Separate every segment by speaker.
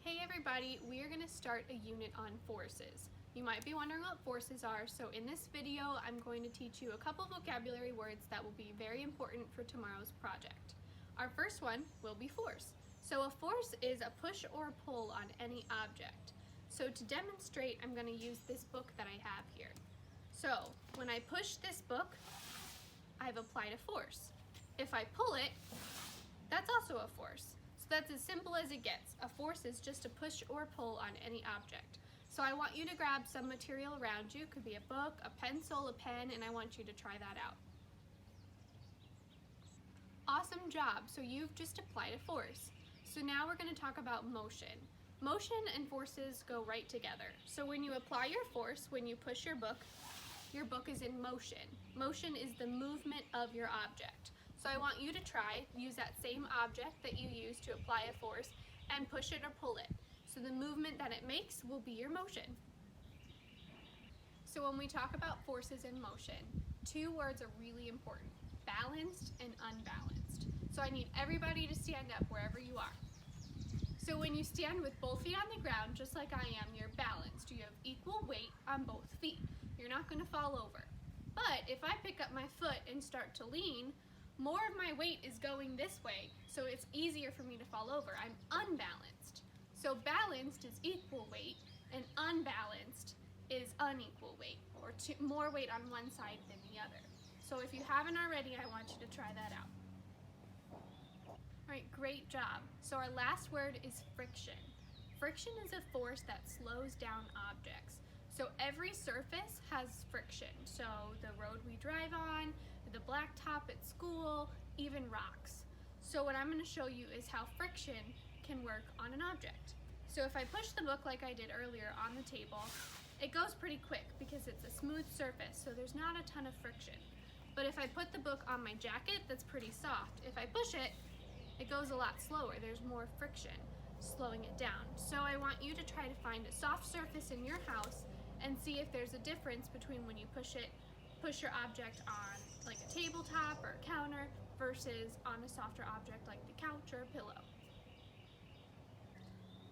Speaker 1: Hey everybody, we are going to start a unit on forces. You might be wondering what forces are, so in this video I'm going to teach you a couple vocabulary words that will be very important for tomorrow's project. Our first one will be force. So a force is a push or pull on any object. So to demonstrate, I'm going to use this book that I have here. So when I push this book, I've applied a force. If I pull it, that's also a force. So that's as simple as it gets. A force is just a push or pull on any object. So I want you to grab some material around you. It could be a book, a pencil, a pen, and I want you to try that out. Awesome job. So you've just applied a force. So now we're going to talk about motion. Motion and forces go right together. So when you apply your force, when you push your book is in motion. Motion is the movement of your object. So I want you to use that same object that you use to apply a force and push it or pull it. So the movement that it makes will be your motion. So when we talk about forces in motion, two words are really important: balanced and unbalanced. So I need everybody to stand up wherever you are. So when you stand with both feet on the ground, just like I am, you're balanced. You have equal weight on both feet. You're not going to fall over. But if I pick up my foot and start to lean, more of my weight is going this way, so it's easier for me to fall over. I'm unbalanced. So balanced is equal weight, and unbalanced is unequal weight, or more weight on one side than the other. So if you haven't already, I want you to try that out. All right, great job. So our last word is friction. Friction is a force that slows down objects. So every surface has friction. So the road we drive on, the blacktop at school, even rocks. So what I'm going to show you is how friction can work on an object. So if I push the book like I did earlier on the table, it goes pretty quick because it's a smooth surface, so there's not a ton of friction. But if I put the book on my jacket, that's pretty soft. If I push it, it goes a lot slower. There's more friction, slowing it down. So I want you to try to find a soft surface in your house and see if there's a difference between when you push your object on like a tabletop or a counter versus on a softer object like the couch or a pillow.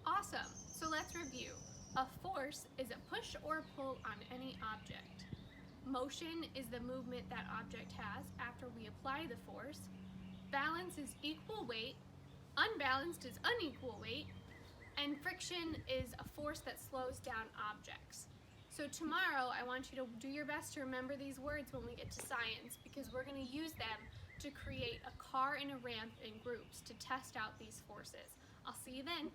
Speaker 1: Awesome, so let's review. A force is a push or pull on any object. Motion is the movement that object has after we apply the force. Balance is equal weight. Unbalanced is unequal weight. And friction is a force that slows down objects. So tomorrow, I want you to do your best to remember these words when we get to science, because we're going to use them to create a car and a ramp in groups to test out these forces. I'll see you then.